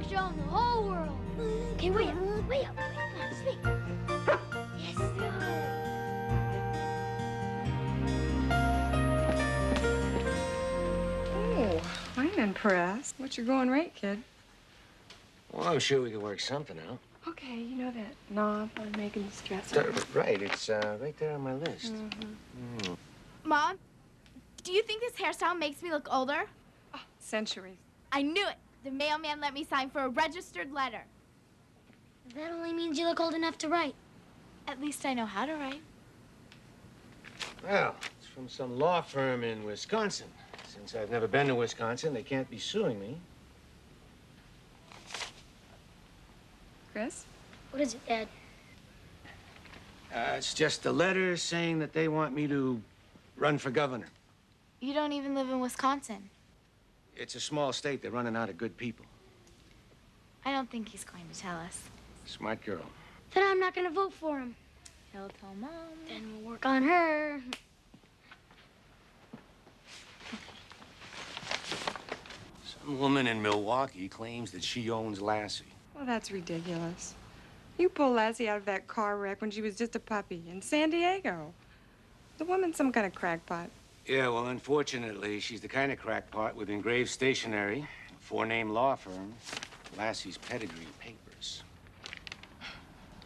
show in the whole world. Okay, wait up. Come on, speak. Yes, sir. Oh, I'm impressed. What's your going rate, kid? Well, I'm sure we can work something out. Okay, you know that knob on Megan's dresser? Right, it's right there on my list. Mom, do you think this hairstyle makes me look older? Oh, centuries. I knew it. The mailman let me sign for a registered letter. That only means you look old enough to write. At least I know how to write. Well, it's from some law firm in Wisconsin. Since I've never been to Wisconsin, they can't be suing me. Chris? What is it, Dad? It's just a letter saying that they want me to run for governor. You don't even live in Wisconsin. It's a small state. They're running out of good people. I don't think he's going to tell us. Smart girl. Then I'm not gonna vote for him. He'll tell Mom. Then we'll work on her. Some woman in Milwaukee claims that she owns Lassie. Well, that's ridiculous. You pulled Lassie out of that car wreck when she was just a puppy in San Diego. The woman's some kind of crackpot. Yeah, well, unfortunately, she's the kind of crackpot with engraved stationery, a four-name law firm, Lassie's pedigree papers.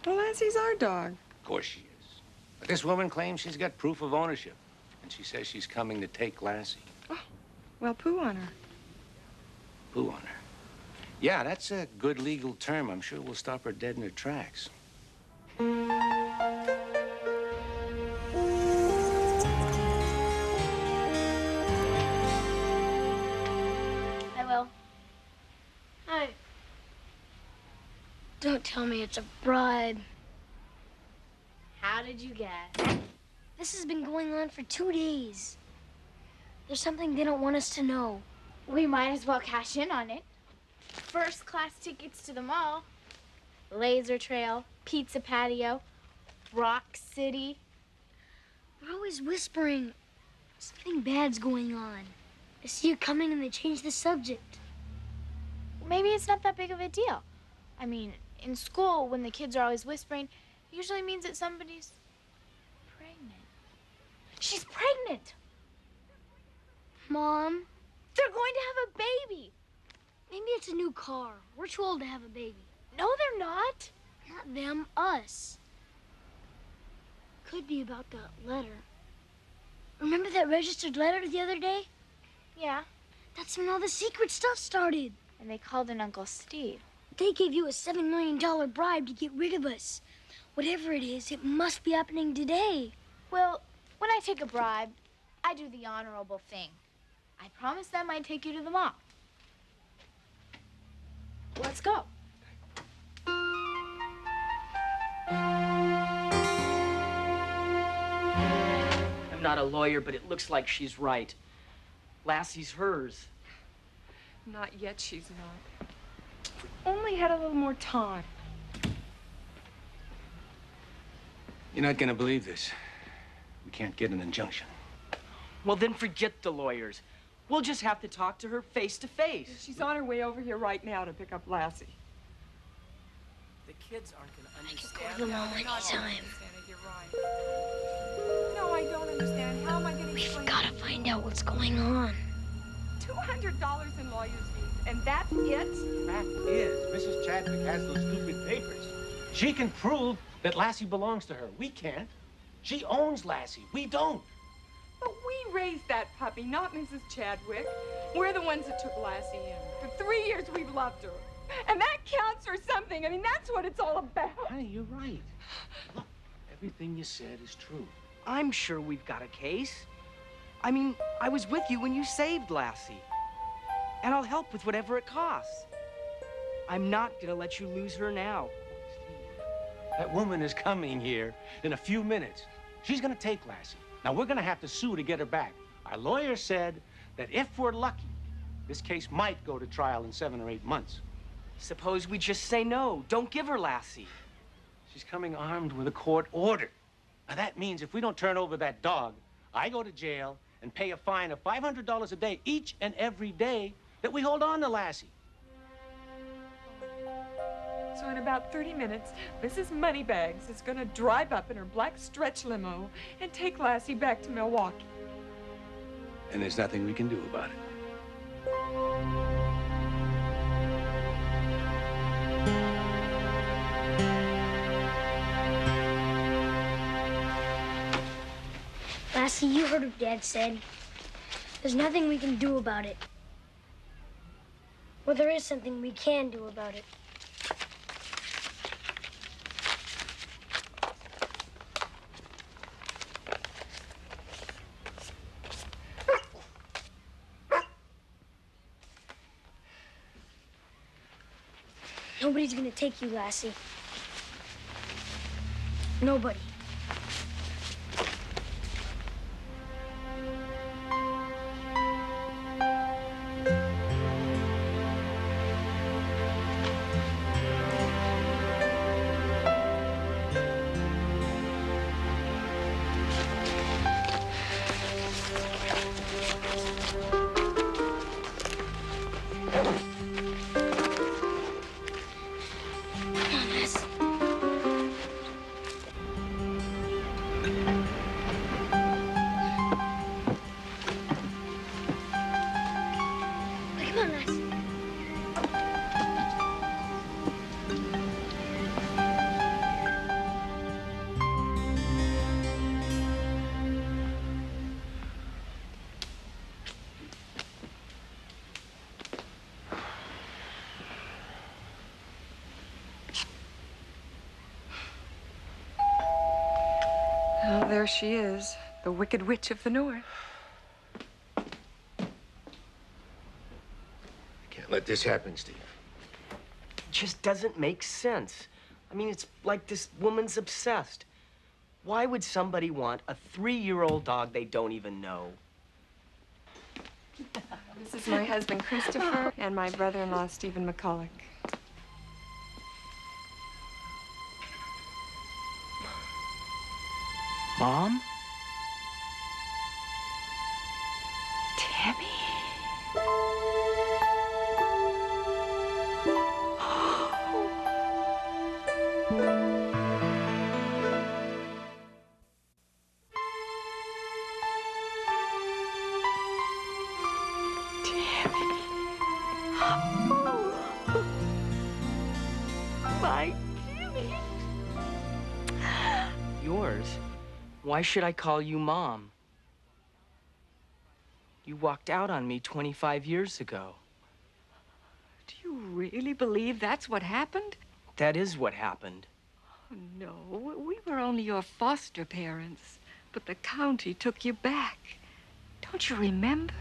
Well, Lassie's our dog. Of course she is. But this woman claims she's got proof of ownership, and she says she's coming to take Lassie. Oh, well, poo on her. Poo on her. Yeah, that's a good legal term. I'm sure we'll stop her dead in her tracks. I will. Hi. Don't tell me it's a bribe. How did you guess? This has been going on for 2 days. There's something they don't want us to know. We might as well cash in on it. First-class tickets to the mall, laser trail, pizza patio, Rock City. They're always whispering. Something bad's going on. I see you coming and they change the subject. Maybe it's not that big of a deal. I mean, in school, when the kids are always whispering, it usually means that somebody's pregnant. She's pregnant! Mom, They're going to have a baby! maybe it's a new car. We're too old to have a baby. No, they're not. Not them, us. Could be about the letter. Remember that registered letter the other day? Yeah, That's when all the secret stuff started. and they called in Uncle Steve. They gave you a $7 million bribe to get rid of us. Whatever it is, it must be happening today. Well, when I take a bribe, I do the honorable thing. I promise them I'd take you to the mall. Let's go. I'm not a lawyer, but it looks like she's right. Lassie's hers. Not yet, she's not. If we only had a little more time. You're not gonna believe this. We can't get an injunction. Well, then forget the lawyers. We'll just have to talk to her face to face. She's on her way over here right now to pick up Lassie. The kids aren't going to I can understand. go to the mall anytime. You're right. No, I don't understand. How am I going to We've explain? got to find out what's going on. $200 in lawyer's fees, and that's it? Fact is, Mrs. Chadwick has those stupid papers. She can prove that Lassie belongs to her. We can't. She owns Lassie. We don't. But we raised that puppy, not Mrs. Chadwick. We're the ones that took Lassie in. For 3 years, we've loved her. And that counts for something. I mean, that's what it's all about. Honey, you're right. Look, everything you said is true. I'm sure we've got a case. I mean, I was with you when you saved Lassie. And I'll help with whatever it costs. I'm not going to let you lose her now. That woman is coming here in a few minutes. She's gonna take Lassie. Now, we're gonna have to sue to get her back. Our lawyer said that if we're lucky, this case might go to trial in 7 or 8 months. Suppose we just say no. Don't give her Lassie. She's coming armed with a court order. Now, that means if we don't turn over that dog, I go to jail and pay a fine of $500 a day each and every day that we hold on to Lassie. So in about 30 minutes, Mrs. Moneybags is going to drive up in her black stretch limo and take Lassie back to Milwaukee. And there's nothing we can do about it. Lassie, you heard what Dad said. There's nothing we can do about it. Well, there is something we can do about it. Nobody's gonna take you, Lassie. Nobody. Oh, there she is, the Wicked Witch of the North. Can't let this happen, Steve. It just doesn't make sense. I mean, it's like this woman's obsessed. Why would somebody want a 3-year-old dog they don't even know? This is my husband, Christopher, and my brother-in-law, Stephen McCulloch. Mom? Timmy? My Timmy. Yours? Why should I call you Mom? You walked out on me 25 years ago. Do you really believe that's what happened? That is what happened. Oh, no, we were only your foster parents, but the county took you back. Don't you remember?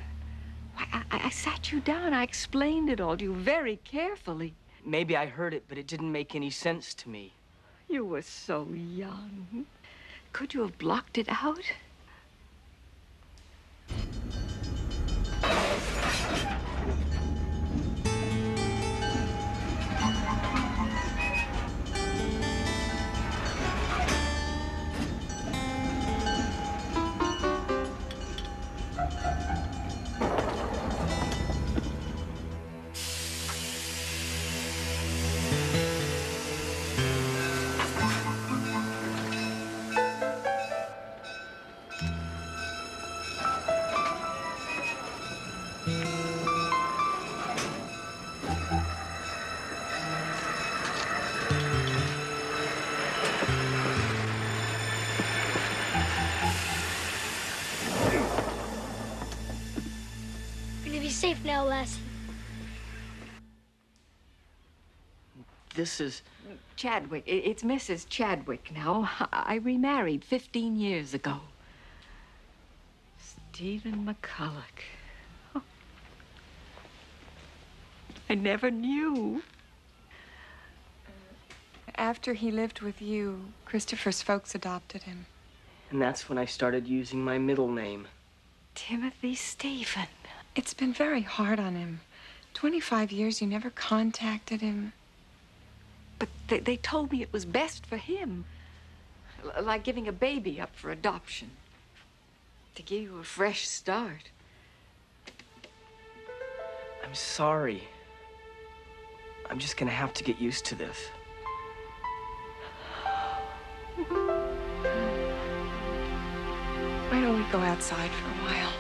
Why, I sat you down. I explained it all to you very carefully. Maybe I heard it, but it didn't make any sense to me. You were so young. Could you have blocked it out? Safe now, Lassie. This is... Chadwick. It's Mrs. Chadwick now. I remarried 15 years ago. Stephen McCulloch. Oh. I never knew. After he lived with you, Christopher's folks adopted him. And that's when I started using my middle name. Timothy Stephen. It's been very hard on him. 25 years, you never contacted him. But they told me it was best for him. Like giving a baby up for adoption. To give you a fresh start. I'm sorry. I'm just gonna have to get used to this. Why don't we go outside for a while?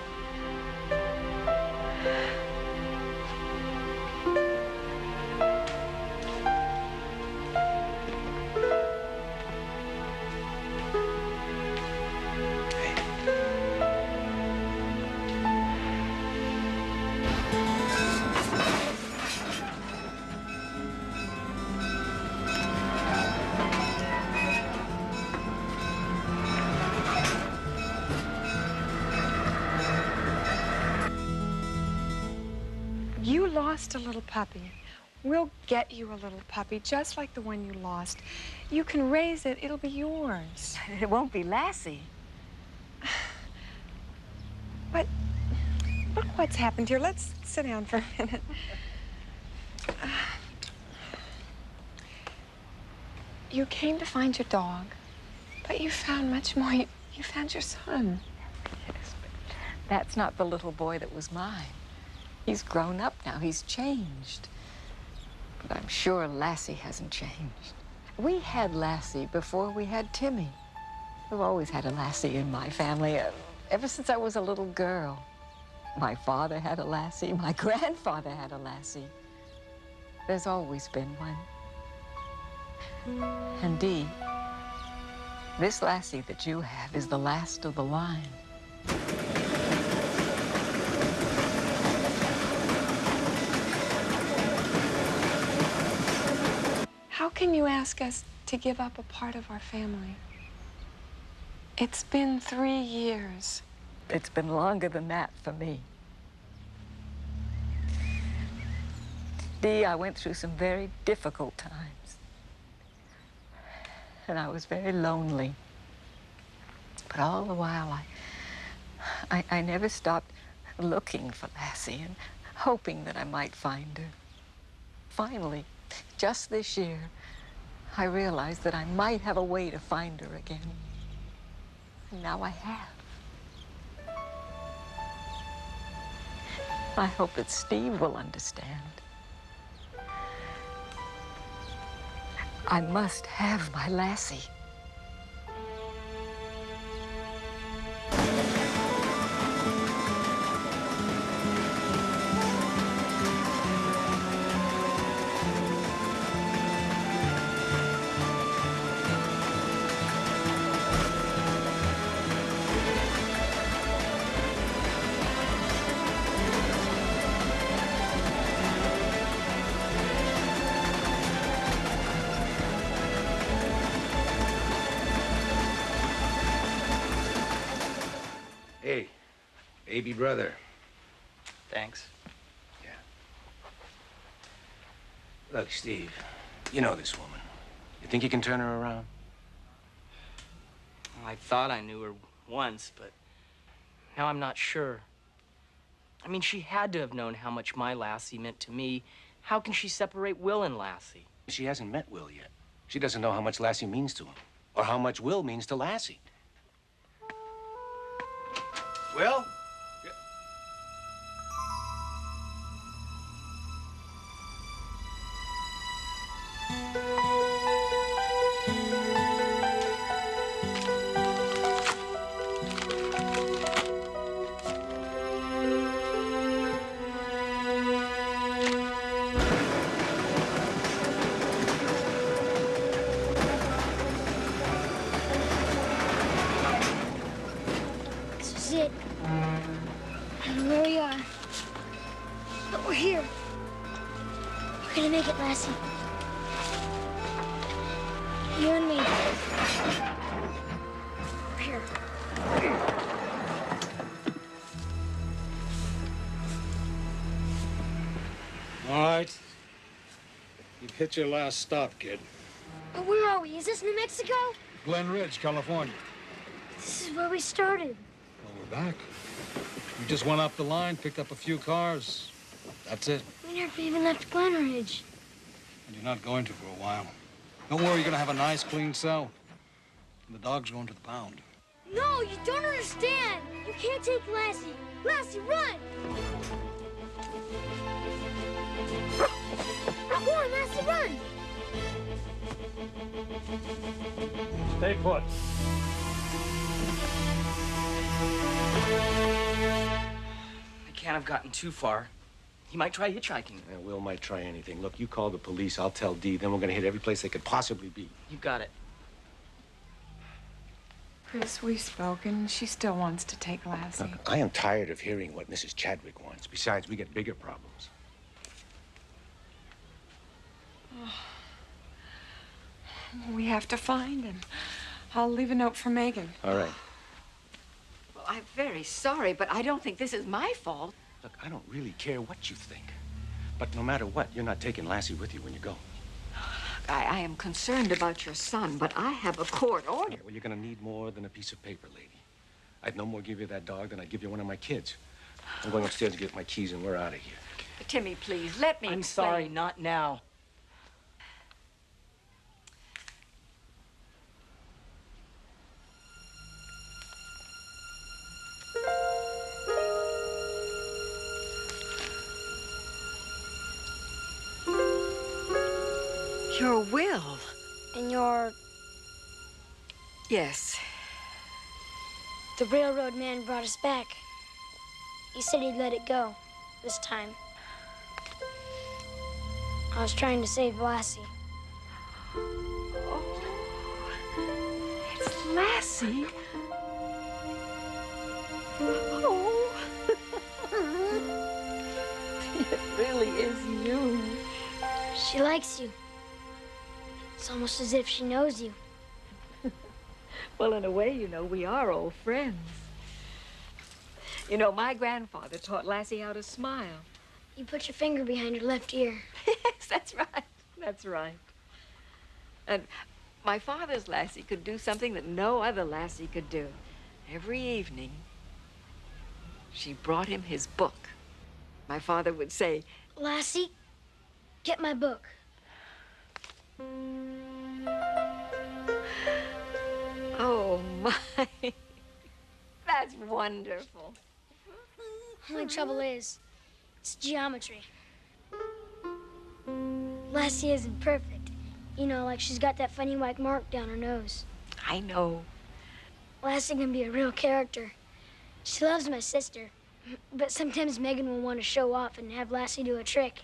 You lost a little puppy. We'll get you a little puppy, just like the one you lost. You can raise it. It'll be yours. It won't be Lassie. But look what's happened here. Let's sit down for a minute. You came to find your dog, but you found much more. You found your son. Yes, but that's not the little boy that was mine. He's grown up now. He's changed. But I'm sure Lassie hasn't changed. We had Lassie before we had Timmy. We've always had a Lassie in my family, ever since I was a little girl. My father had a Lassie. My grandfather had a Lassie. There's always been one. And Dee, this Lassie that you have is the last of the line. How can you ask us to give up a part of our family? It's been 3 years. It's been longer than that for me. Dee, I went through some very difficult times. And I was very lonely. But all the while, I never stopped looking for Lassie and hoping that I might find her. Finally, just this year, I realized that I might have a way to find her again. And now I have. I hope that Steve will understand. I must have my Lassie. Hey, baby brother. Thanks. Yeah. Look, Steve, you know this woman. You think you can turn her around? Well, I thought I knew her once, but now I'm not sure. I mean, she had to have known how much my Lassie meant to me. How can she separate Will and Lassie? She hasn't met Will yet. She doesn't know how much Lassie means to him, or how much Will means to Lassie. Will? This is it. I don't know where we are. But we're here. We're gonna make it, Lassie. You and me. We're here. All right. You've hit your last stop, kid. But where are we? Is this New Mexico? Glen Ridge, California. This is where we started. Well, we're back. We just went up the line, picked up a few cars. That's it. We never even left Glen Ridge. And you're not going to for a while. Don't worry, you're gonna have a nice, clean cell. And the dog's going to the pound. No, you don't understand. You can't take Lassie. Lassie, run! Go on, Lassie, run! Stay put. kind of gotten too far. He might try hitchhiking. Yeah, Will might try anything. Look, you call the police, I'll tell Dee, then we're gonna hit every place they could possibly be. You got it. Chris, we've spoken. She still wants to take Lassie. Look, I am tired of hearing what Mrs. Chadwick wants. Besides, we get bigger problems. We have to find him. I'll leave a note for Megan. All right. Well, I'm very sorry, but I don't think this is my fault. Look, I don't really care what you think. But no matter what, you're not taking Lassie with you when you go. I am concerned about your son, but I have a court order. Yeah, well, you're gonna need more than a piece of paper, lady. I'd no more give you that dog than I'd give you one of my kids. I'm going upstairs to get my keys and we're out of here. Timmy, please, let me I'm explain. sorry, not now. Your will? And your... Yes. The railroad man brought us back. He said he'd let it go this time. I was trying to save Lassie. Oh, it's Lassie. Oh. It really is you. She likes you. It's almost as if she knows you. Well, in a way, you know, we are old friends. You know, my grandfather taught Lassie how to smile. You put your finger behind her left ear. Yes, that's right. That's right. And my father's Lassie could do something that no other Lassie could do. Every evening, she brought him his book. My father would say, Lassie, get my book. oh, my. That's wonderful. Only trouble is, it's geometry. Lassie isn't perfect. You know, like she's got that funny white mark down her nose. I know. Lassie can be a real character. She loves my sister, but sometimes Megan will want to show off and have Lassie do a trick.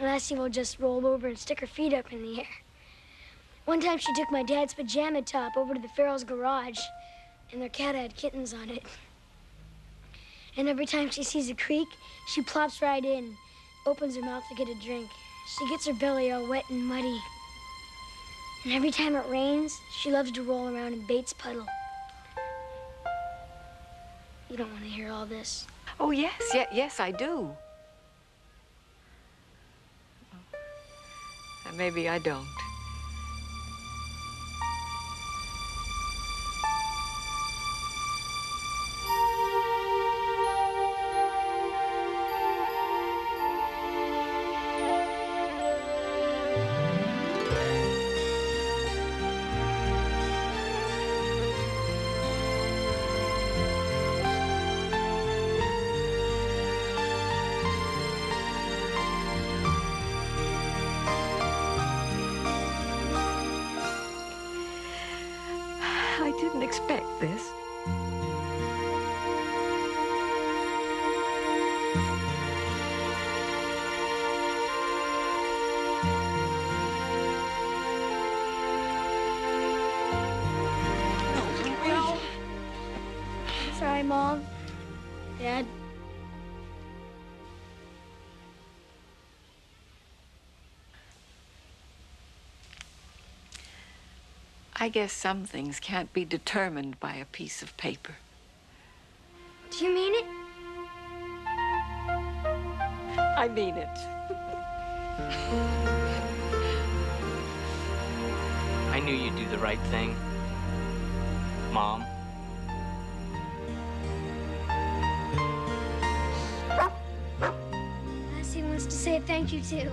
Lassie will just roll over and stick her feet up in the air. One time she took my dad's pajama top over to the Farrell's garage, and their cat had kittens on it. And every time she sees a creek, she plops right in, opens her mouth to get a drink. She gets her belly all wet and muddy. And every time it rains, she loves to roll around in Bates' puddle. You don't want to hear all this. Oh, yes, yes, I do. Maybe I don't. I didn't expect this. Sorry, Mom. Dad. I guess some things can't be determined by a piece of paper. Do you mean it? I mean it. I knew you'd do the right thing. Mom. Lassie wants to say thank you, too.